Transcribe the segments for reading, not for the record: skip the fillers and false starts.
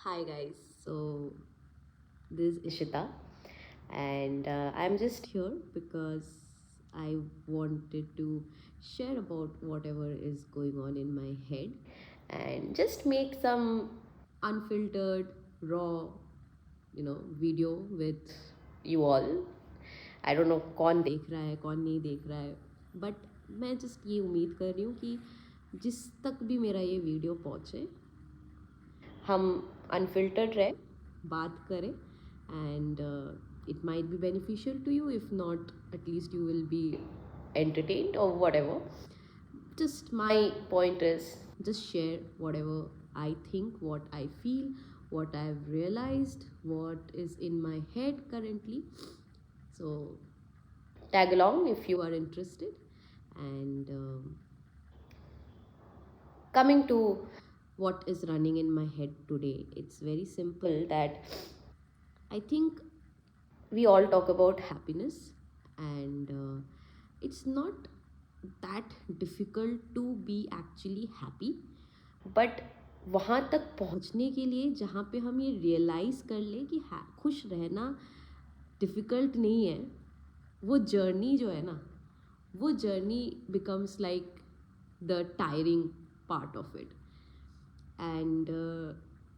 Hi guys, so this is Ishita, and I'm just here because I wanted to share about whatever is going on in my head and just make some unfiltered, raw, video with you all. I don't know कौन देख रहा है कौन नहीं देख रहा है, but मैं just ये उम्मीद कर रही हूँ कि जिस तक भी मेरा ये वीडियो पहुँचे हम अनफिल्टर्ड रहे बात करें and it might be beneficial to you. If not, at least you will be entertained or whatever. Just my point is just share whatever I think, what I feel, what I've realized, what is in my head currently. So tag along if you are interested. And coming to what is running in my head today, it's very simple that I think we all talk about happiness, and it's not that difficult to be actually happy. But वहाँ तक पहुँचने के लिए जहाँ पे हम ये realise कर लें कि खुश रहना डिफ़िकल्ट नहीं है, वो जर्नी जो है ना, वो journey becomes like the tiring part of it. And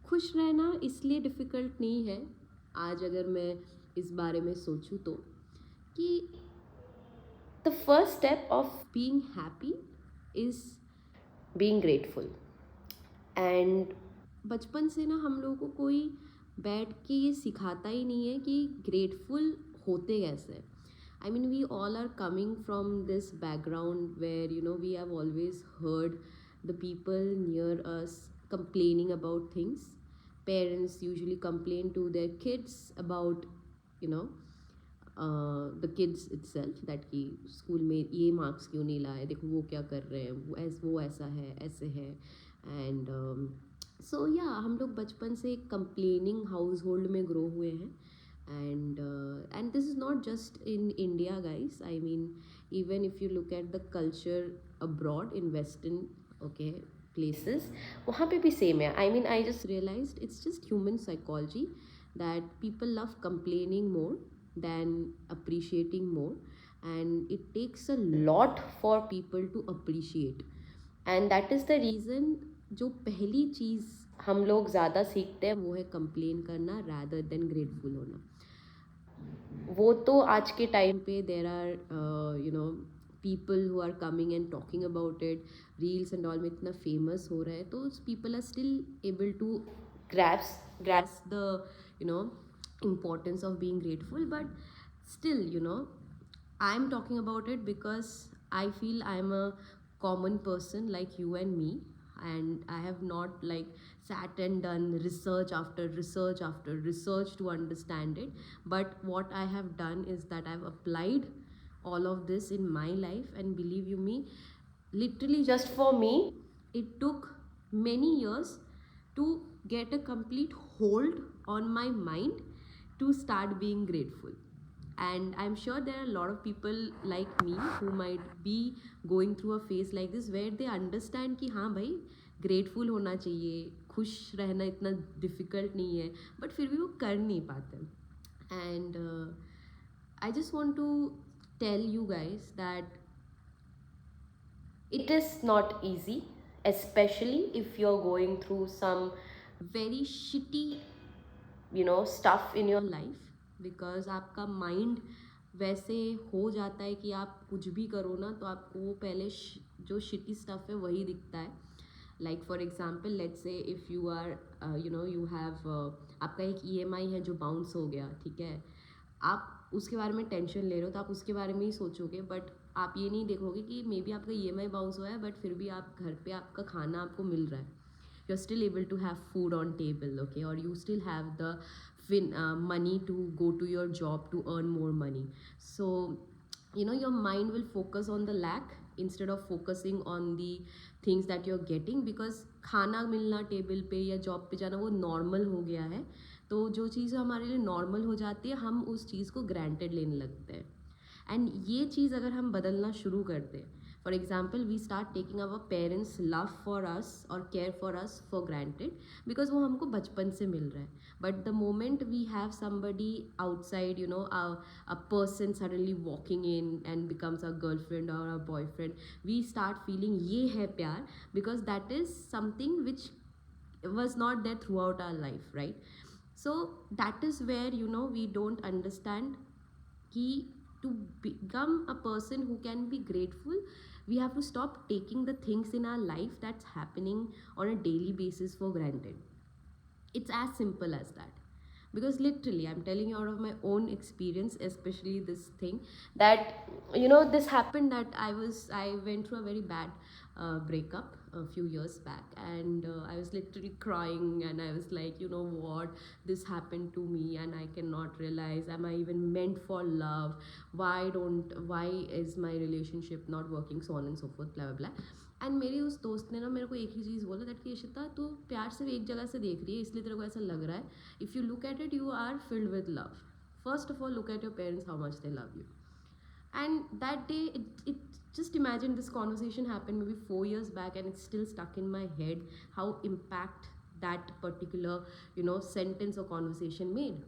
खुश रहना इसलिए डिफ़िकल्ट नहीं है, आज अगर मैं इस बारे में सोचूं तो, कि the first step of being happy is being grateful. And बचपन से ना हम लोगों को कोई बैठ के ये सिखाता ही नहीं है कि ग्रेटफुल होते कैसे. I mean, we all are coming from this background where we have always heard the people near us complaining about things. Parents usually complain to their kids about you know the kids itself, that कि school में ये marks क्यों नहीं लाए, देखो वो क्या कर रहे हैं, वो ऐसा है ऐसे है. एंड सो या हम लोग बचपन से एक कंप्लेनिंग हाउस होल्ड में ग्रो हुए हैं. And this is not just in India, guys. I mean, even if you look at the culture abroad in western, okay, places, वहाँ पे भी same है. I mean, I just realized it's just human psychology that people love complaining more than appreciating more, and it takes a lot for people to appreciate. And that is the reason जो पहली चीज़ हम लोग ज़्यादा सीखते हैं वो है complain करना rather than grateful होना. वो तो आज के टाइम पे there are people who are coming and talking about it, reels and all में इतना फेमस हो रहा है, तो people are still able to grasp the importance of being grateful. But still, I'm talking about it because I feel I'm a common person like you and me, and I have not like sat and done research after research after research to understand it. But what I have done is that I've applied all of this in my life, and believe you me, literally just for me it took many years to get a complete hold on my mind to start being grateful. And I'm sure there are a lot of people like me who might be going through a phase like this where they understand कि हाँ भाई grateful होना चाहिए, खुश रहना इतना difficult नहीं है, बट फिर भी वो कर नहीं पाते. And I just want to tell you guys that it is not easy, especially if you're going through some very shitty stuff in your life, because आपका माइंड वैसे हो जाता है कि आप कुछ भी करो ना तो आपको वो पहले जो शिटी स्टफ है वही दिखता है. Like for example, let's say if you are you have आपका एक EMI है जो बाउंस हो गया, ठीक है, आप उसके बारे में टेंशन ले रहे हो तो आप उसके बारे में ही सोचोगे, बट आप ये नहीं देखोगे कि मे बी आपका EMI बाउंस हुआ है बट फिर भी आप घर पे आपका खाना आपको मिल रहा है. You're still able to have food on table, okay, or you still have the money to go to your job to earn more money. So your mind will focus on the lack instead of focusing on the things that you're getting, because खाना मिलना table पे या job पे जाना वो normal हो गया है. तो जो चीज़ हमारे लिए नॉर्मल हो जाती है हम उस चीज़ को ग्रांटेड लेने लगते हैं. एंड ये चीज़ अगर हम बदलना शुरू करते हैं, For example, we start taking our parents love for us or care for us for granted because वो हमको बचपन से मिल रहा है. But the moment we have somebody outside, a person suddenly walking in and becomes our girlfriend or our boyfriend, we start feeling ये है प्यार, because that is something which was not there throughout our life, right? So that is where, we don't understand कि to become a person who can be grateful, we have to stop taking the things in our life that's happening on a daily basis for granted. It's as simple as that. Because literally, I'm telling you out of my own experience, especially this thing, that this happened, that I went through a very bad breakup a few years back, and I was literally crying, and I was like, you know what, this happened to me, and I cannot realize, am I even meant for love? Why is my relationship not working, so on and so forth, blah blah blah. And मेरी उस दोस्त ने ना मेरे को एक ही चीज़ बोला, that कि इशिता, तू प्यार सिर्फ एक जगह से देख रही है, इसलिए तेरे को ऐसा लग रहा है. If you look at it, you are filled with love. First of all, look at your parents, how much they love you. And that day, it just imagine, this conversation happened maybe 4 years back, and it's still stuck in my head, how impact that particular sentence or conversation made.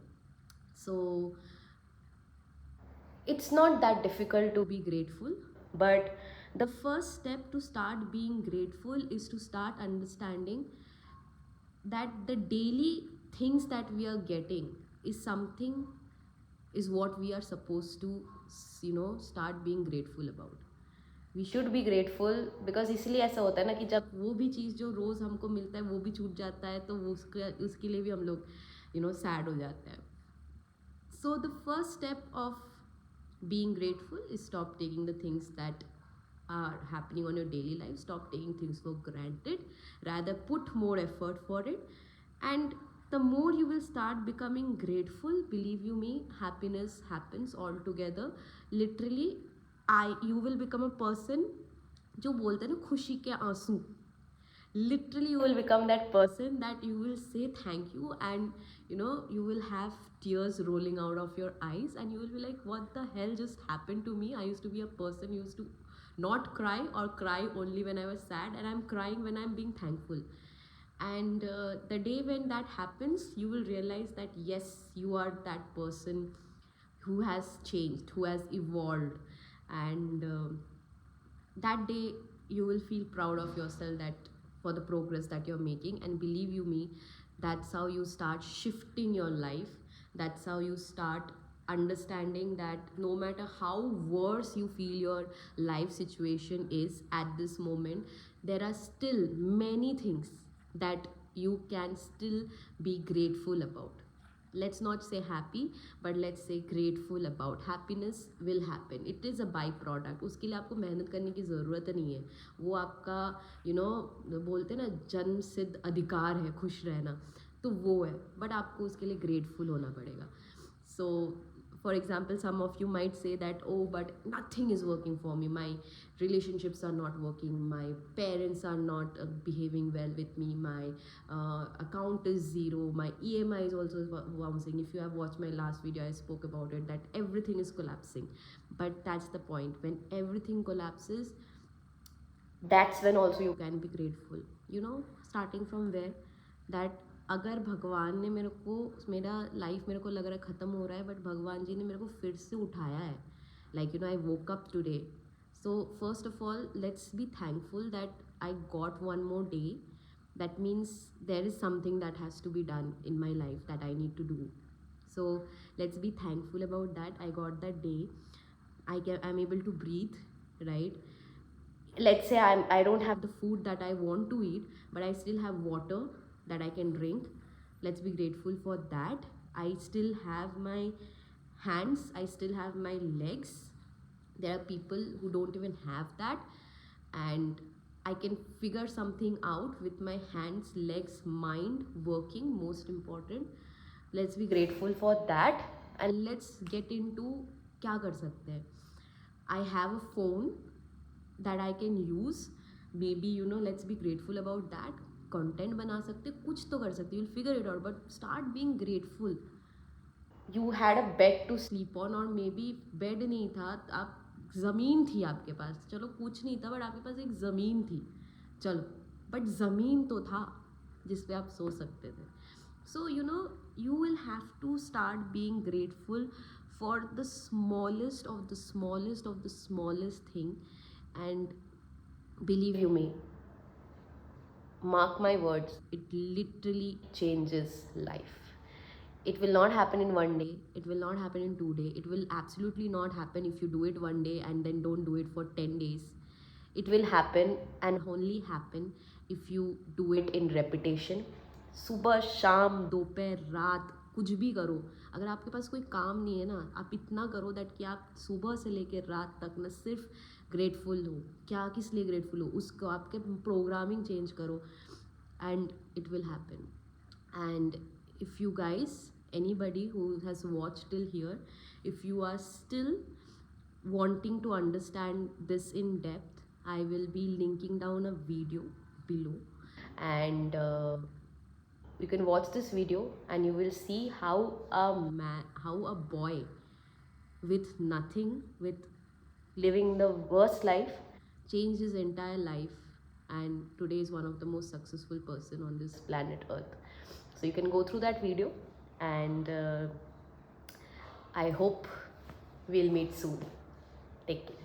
So it's not that difficult to be grateful, but the first step to start being grateful is to start understanding that the daily things that we are getting is something, is what we are supposed to start being grateful about. We should be grateful, because इसलिए ऐसा होता है ना कि जब वो भी चीज़ जो रोज़ हमको मिलता है वो भी छूट जाता है, तो वो उसके लिए भी हम लोग सैड हो जाते हैं. So the first step of being grateful is stop taking the things that are happening on your daily life. Stop taking things for granted. Rather put more effort for it. And the more you will start becoming grateful, believe you me, happiness happens altogether. Literally, you will become a person जो बोलते हैं ना खुशी के आंसू. Literally, you will become that person that you will say thank you, and you will have tears rolling out of your eyes, and you will be like, what the hell just happened to me? I used to be a person who used to not cry, or cry only when I was sad, and I'm crying when I'm being thankful. And the day when that happens, you will realize that yes, you are that person who has changed, who has evolved. And that day you will feel proud of yourself, that for the progress that you're making. And believe you me, that's how you start shifting your life. That's how you start understanding that no matter how worse you feel your life situation is at this moment, there are still many things that you can still be grateful about. Let's not say happy, but let's say grateful about. Happiness will happen. It is a byproduct. उसके लिए आपको मेहनत करने की ज़रूरत नहीं है. वो आपका बोलते हैं ना, जन्म सिद्ध अधिकार है खुश रहना, तो वो है. बट आपको उसके लिए ग्रेटफुल होना पड़ेगा. So for example, some of you might say that, oh, but nothing is working for me, my relationships are not working, my parents are not behaving well with me, my account is zero, my EMI is also bouncing. If you have watched my last video, I spoke about it, that everything is collapsing. But that's the point. When everything collapses, that's when also you can be grateful. Starting from where, that अगर भगवान ने मेरे को, मेरा life मेरे को लग रहा है ख़त्म हो रहा है, बट भगवान जी ने मेरे को फिर से उठाया है. Like I woke up today. So first of all, let's be thankful that I got one more day. That means there is something that has to be done in my life that I need to do. So let's be thankful about that. I got that day. I am able to breathe, right? Let's say I don't have the food that I want to eat, but I still have water that I can drink. Let's be grateful for that. I still have my hands, I still have my legs. There are people who don't even have that, and I can figure something out with my hands, legs, mind working, most important. Let's be grateful for that, and let's get into क्या कर सकते हैं. I have a phone that I can use. Maybe let's be grateful about that. Content बना सकते, कुछ तो कर सकते. you'll figure it out, but start being grateful. You had a bed to sleep on, और मे बी बेड नहीं था, आप ज़मीन थी आपके पास, चलो कुछ नहीं था बट आपके पास एक ज़मीन थी, चलो, बट ज़मीन तो था जिस पे आप सो सकते थे. So you will have to start being grateful for the smallest of the smallest of the smallest thing. And believe you me, mark my words, it literally changes life. It will not happen in one day, it will not happen in 2 days, it will absolutely not happen if you do it one day and then don't do it for 10 days. It will happen and only happen if you do it in repetition. सुबह शाम दोपहर रात कुछ भी करो, अगर आपके पास कोई काम नहीं है ना, आप इतना करो दैट कि आप सुबह से लेकर रात तक ना सिर्फ ग्रेटफुल हो. क्या किस लिए ग्रेटफुल हो उसको आपके प्रोग्रामिंग चेंज करो, and it will happen. And if you guys, anybody who has watched till here, if you are still wanting to understand this in depth, I will be linking down a video below, and you can watch this video and you will see how a boy with nothing, with living the worst life, changed his entire life, and today is one of the most successful person on this planet earth. So you can go through that video, and I hope we'll meet soon. Take care.